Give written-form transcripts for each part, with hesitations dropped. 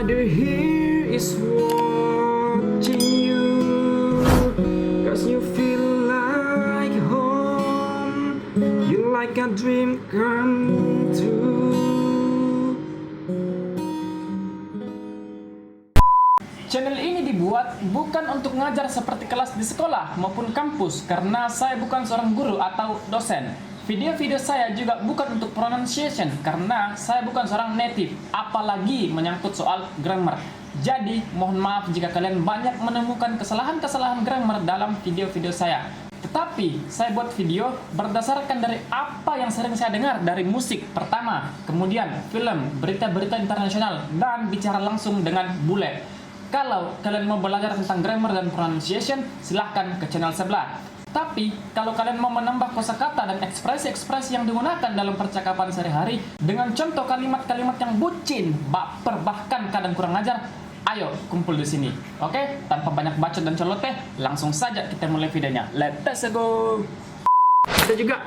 Everybody here is watching you, 'cause you feel like home. You like a dream come true. Channel ini dibuat bukan untuk ngajar seperti kelas di sekolah maupun kampus, karena saya bukan seorang guru atau dosen. Video-video saya juga bukan untuk pronunciation, karena saya bukan seorang native, apalagi menyangkut soal grammar. Jadi, mohon maaf jika kalian banyak menemukan kesalahan-kesalahan grammar dalam video-video saya. Tetapi, saya buat video berdasarkan dari apa yang sering saya dengar dari musik pertama, kemudian film, berita-berita internasional, dan bicara langsung dengan bule. Kalau kalian mau belajar tentang grammar dan pronunciation, silahkan ke channel sebelah. Tapi, kalau kalian mau menambah kosakata dan ekspresi-ekspresi yang digunakan dalam percakapan sehari-hari dengan contoh kalimat-kalimat yang bucin, baper, bahkan kadang kurang ajar, ayo kumpul di sini. Oke? Tanpa banyak bacot dan celoteh, langsung saja kita mulai videonya. Let's go! Ada juga,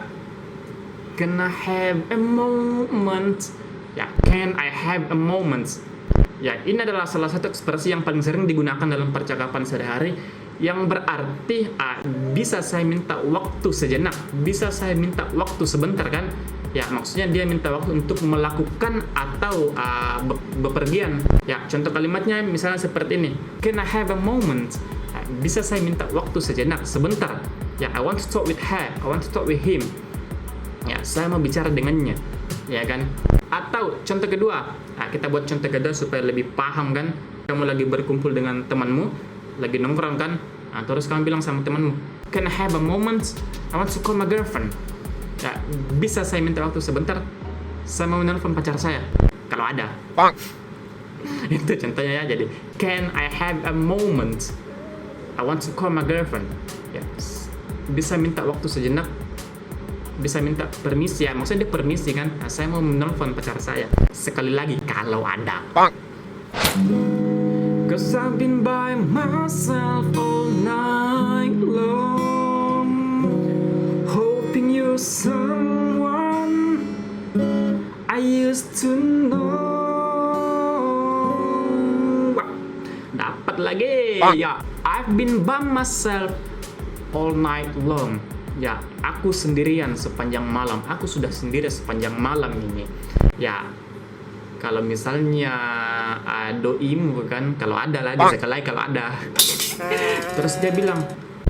can I have a moment? Ya, can I have a moment? Ya, ini adalah salah satu ekspresi yang paling sering digunakan dalam percakapan sehari-hari, yang berarti bisa saya minta waktu sejenak, bisa saya minta waktu sebentar kan? Ya, maksudnya dia minta waktu untuk melakukan atau bepergian. Ya, contoh kalimatnya misalnya seperti ini. Can I have a moment? Ya, bisa saya minta waktu sejenak, sebentar. Ya, I want to talk with her, I want to talk with him. Ya, saya mau bicara dengannya. Ya kan? Atau contoh kedua, kita buat contoh kedua supaya lebih paham kan? Kamu lagi berkumpul dengan temanmu, lagi nongkrong kan, terus kamu bilang sama temanmu, can I have a moment? I want to call my girlfriend. Ya, bisa saya minta waktu sebentar? Saya mau menelpon pacar saya. Kalau ada. Itu contohnya ya. Jadi, can I have a moment? I want to call my girlfriend. Ya, bisa minta waktu sejenak? Bisa minta permisi ya. Maksudnya dia permisi kan? Saya mau menelpon pacar saya. Sekali lagi, kalau ada. 'Cause I've been by myself all night long, hoping you're someone I used to know. Dapat lagi. Ya, I've been by myself all night long. Ya, aku sendirian sepanjang malam. Aku sudah sendiri sepanjang malam ini. Ya, kalau misalnya doimu kan, kalau ada lagi sekali kalau ada. Terus dia bilang,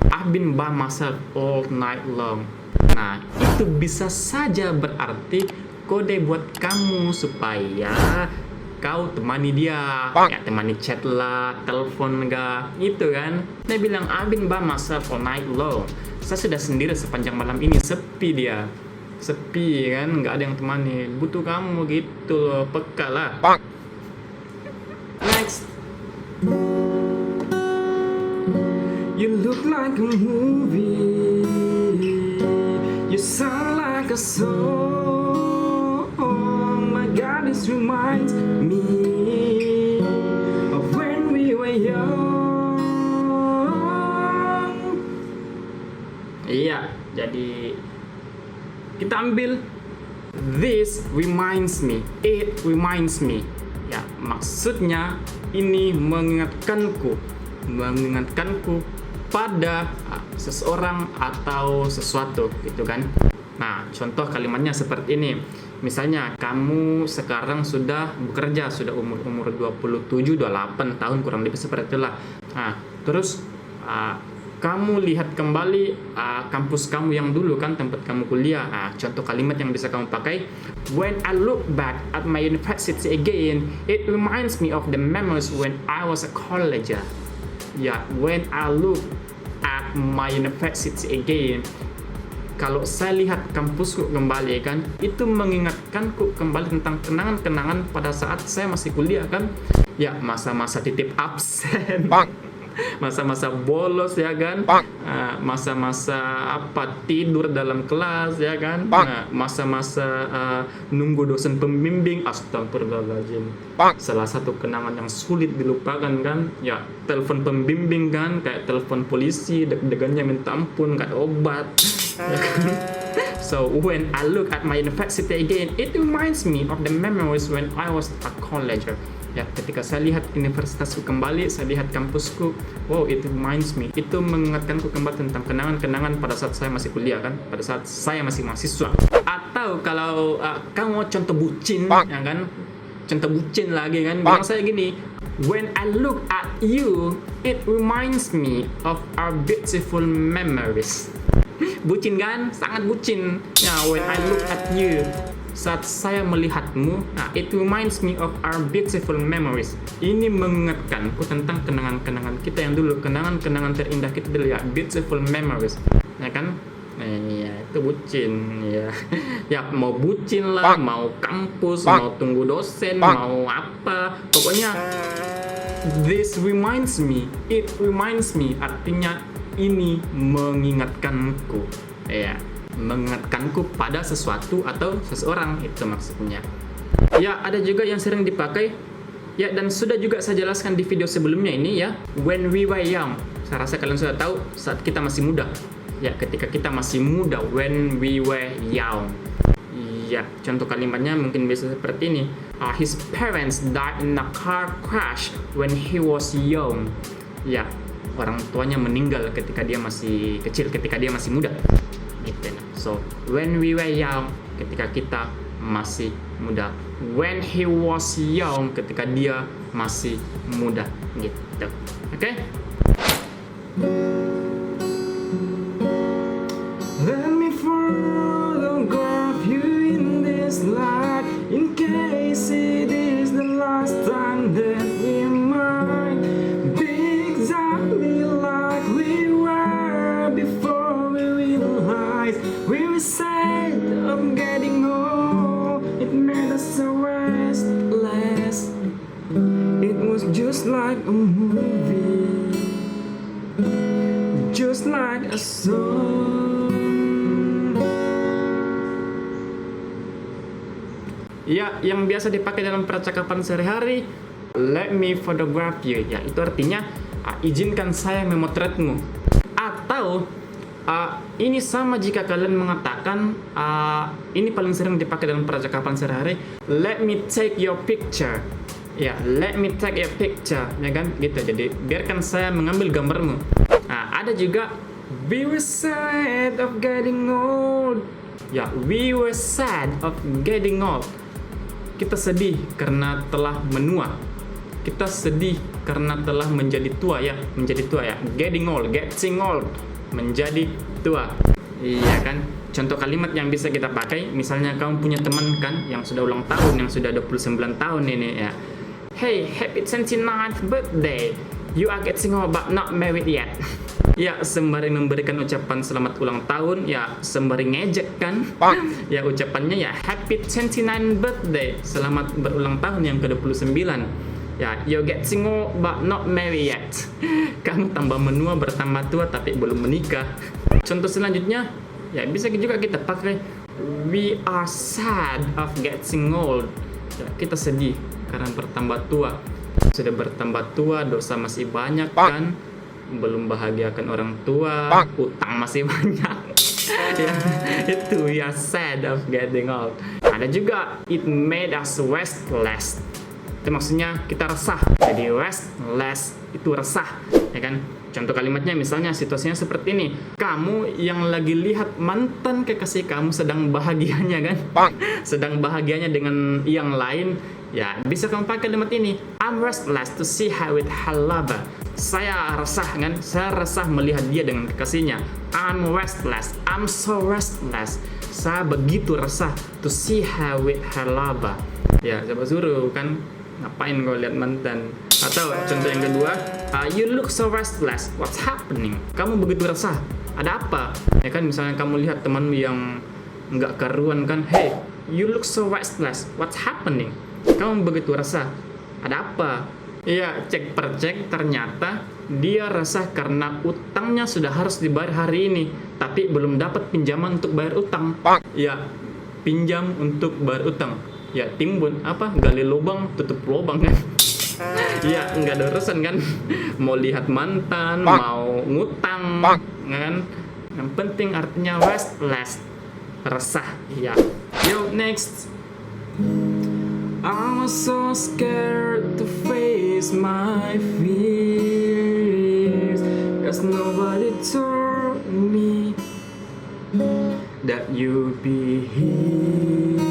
I've been by myself all night long. Nah, itu bisa saja berarti kode buat kamu supaya kau temani dia. Ya, temani chat lah, telepon enggak, itu kan. Dia bilang, I've been by myself all night long. Saya sudah sendiri sepanjang malam ini, sepi dia. Sepi kan, nggak ada yang temani, butuh kamu gitu loh, peka lah. Next. You look like a movie, you sound like a song. Oh my God, this reminds me of when we were young. Iya, jadi kita ambil this reminds me, it reminds me. Ya, maksudnya ini mengingatkanku pada seseorang atau sesuatu, gitu kan. Nah, contoh kalimatnya seperti ini. Misalnya kamu sekarang sudah bekerja, sudah umur 27, 28 tahun kurang lebih seperti itulah. Nah, terus kamu lihat kembali kampus kamu yang dulu kan, tempat kamu kuliah. Contoh kalimat yang bisa kamu pakai, when I look back at my university again, it reminds me of the memories when I was a college. Ya, when I look at my university again, kalau saya lihat kampusku kembali kan, itu mengingatkanku kembali tentang kenangan-kenangan pada saat saya masih kuliah kan. Ya, masa-masa titip absen, masa-masa bolos ya kan, masa-masa tidur dalam kelas ya kan, masa-masa nunggu dosen pembimbing. Astagfirullahaladzim, salah satu kenangan yang sulit dilupakan kan, ya telepon pembimbing kan, kayak telepon polisi, deg-degannya minta ampun kayak obat ya kan? So when I look at my university again, it reminds me of the memories when I was a college. Ya, ketika saya lihat universitasku kembali, saya lihat kampusku, wow, it reminds me. Itu mengingatkanku kembali tentang kenangan-kenangan pada saat saya masih kuliah kan, pada saat saya masih mahasiswa. Atau kalau kamu mau contoh bucin, ya kan? Contoh bucin lagi kan, bilang saya gini, when I look at you, it reminds me of our beautiful memories. Bucin kan? Sangat bucin. Ya, when I look at you, saat saya melihatmu, it reminds me of our beautiful memories. Ini mengingatkanku tentang kenangan-kenangan kita yang dulu, kenangan-kenangan terindah kita dulu ya, beautiful memories, ya kan? Ya itu bucin ya. Ya mau bucin lah, mau kampus, mau tunggu dosen, mau apa, pokoknya this reminds me, it reminds me, artinya ini mengingatkanku, ya, mengingatkanku pada sesuatu atau seseorang, itu maksudnya. Ya, ada juga yang sering dipakai, ya, dan sudah juga saya jelaskan di video sebelumnya ini ya, when we were young. Saya rasa kalian sudah tahu, saat kita masih muda. Ya, ketika kita masih muda, when we were young. Ya, contoh kalimatnya mungkin bisa seperti ini. His parents died in a car crash when he was young. Ya, orang tuanya meninggal ketika dia masih kecil, ketika dia masih muda. Gitu. So, when we were young, ketika kita masih muda. When he was young, ketika dia masih muda. Gitu. Oke? Let me photograph you in this light, in case it is the last time that we might be exactly like we were before we realized we were sad of getting old. It made us so restless. It was just like a movie, just like a song. Ya, yang biasa dipakai dalam percakapan sehari-hari, let me photograph you. Ya, itu artinya izinkan saya memotretmu. Atau ini sama jika kalian mengatakan ini paling sering dipakai dalam percakapan sehari-hari, let me take your picture. Ya, let me take your picture, ya kan? Gitu. Jadi, biarkan saya mengambil gambarmu. Ada juga we were sad of getting old. Ya, we were sad of getting old. Kita sedih karena telah menua. Kita sedih karena telah menjadi tua ya, menjadi tua ya. Getting old, menjadi tua. Iya kan? Contoh kalimat yang bisa kita pakai, misalnya kamu punya teman kan yang sudah ulang tahun, yang sudah 29 tahun ini ya. Hey, happy 29th birthday. You are getting old but not married yet. Ya, sembari memberikan ucapan selamat ulang tahun, ya sembari ngejek kan. Ya, ucapannya ya happy 29th birthday, selamat berulang tahun yang ke-29. Ya, you're getting old but not married yet. Kamu tambah menua, bertambah tua tapi belum menikah. Contoh selanjutnya, ya bisa juga kita pakai we are sad of getting old. Ya, kita sedih karena bertambah tua. Sudah bertambah tua, dosa masih banyak kan, belum bahagiakan orang tua, utang masih banyak. Ya, itu ya sad of getting old. Ada juga it made us restless. Itu maksudnya kita resah. Jadi restless itu resah, ya kan? Contoh kalimatnya misalnya situasinya seperti ini. Kamu yang lagi lihat mantan kekasih kamu sedang bahagianya kan? Sedang bahagianya dengan yang lain. Ya, bisa kamu pakai kalimat ini. I'm restless to see her with her lover. Saya resah kan? Saya resah melihat dia dengan kekasihnya. I'm restless. I'm so restless. Saya begitu resah to see her with her lover. Ya, siapa suruh kan? Ngapain kau lihat mantan? Atau contoh yang kedua, you look so restless. What's happening? Kamu begitu resah. Ada apa? Ya kan, misalnya kamu lihat temanmu yang nggak karuan kan? Hey, you look so restless. What's happening? Kamu begitu resah. Ada apa? Iya, cek per cek ternyata dia resah karena utangnya sudah harus dibayar hari ini, tapi belum dapat pinjaman untuk bayar utang. Ya, pinjam untuk bayar utang. Ya, timbun apa? Gali lubang, tutup lubang kan? Ya, nggak ada urusan kan? Mau lihat mantan, mau ngutang, kan? Yang penting artinya restless, resah. Ya. Yo, next. I was so scared to face my fears, 'cause nobody told me that you'll be here.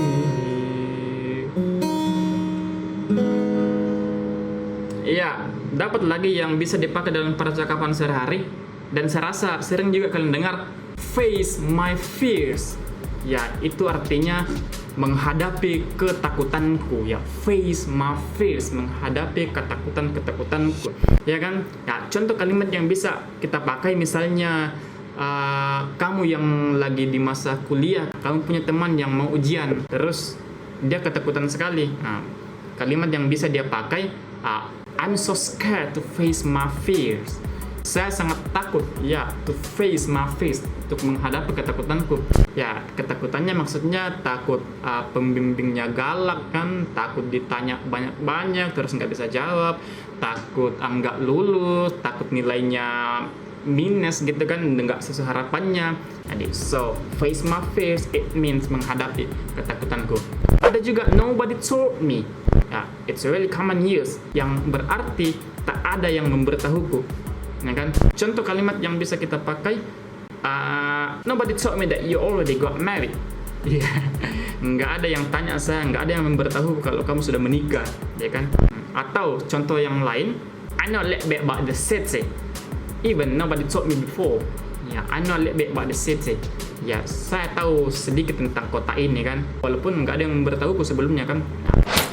Iya, dapat lagi yang bisa dipakai dalam percakapan sehari-hari, dan saya rasa sering juga kalian dengar face my fears. Ya, itu artinya menghadapi ketakutanku, ya, face my fears, menghadapi ketakutanku, ya kan? Ya, contoh kalimat yang bisa kita pakai misalnya kamu yang lagi di masa kuliah, kamu punya teman yang mau ujian, terus dia ketakutan sekali. Nah, kalimat yang bisa dia pakai, I'm so scared to face my fears. Saya sangat takut, ya, to face my fears, untuk menghadapi ketakutanku. Ya, ketakutannya maksudnya takut pembimbingnya galak kan, takut ditanya banyak-banyak terus nggak bisa jawab, takut nggak lulus, takut nilainya minus gitu kan, nggak sesuai harapannya. Jadi, so face my fears, it means menghadapi ketakutanku. Ada juga nobody told me. Ya, it's a really common use yang berarti tak ada yang memberitahuku. Ya kan? Contoh kalimat yang bisa kita pakai, nobody told me that you already got married. Iya, nggak ada yang tanya saya, nggak ada yang memberitahu kalau kamu sudah menikah, ya kan? Atau contoh yang lain, I know a little bit about the city, even nobody told me before. Ya, I know a little bit about the city. Ya, saya tahu sedikit tentang kota ini kan, walaupun nggak ada yang memberitahuku sebelumnya kan.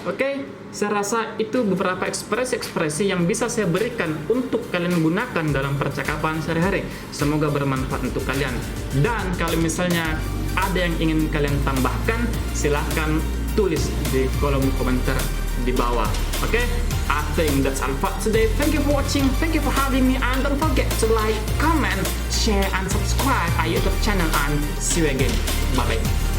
Oke, saya rasa itu beberapa ekspresi-ekspresi yang bisa saya berikan untuk kalian gunakan dalam percakapan sehari-hari. Semoga bermanfaat untuk kalian. Dan kalau misalnya ada yang ingin kalian tambahkan, silahkan tulis di kolom komentar di bawah. Oke, I think that's all for today. Thank you for watching, thank you for having me, and don't forget to like, comment, share, and subscribe our YouTube channel, and see you again. Bye-bye.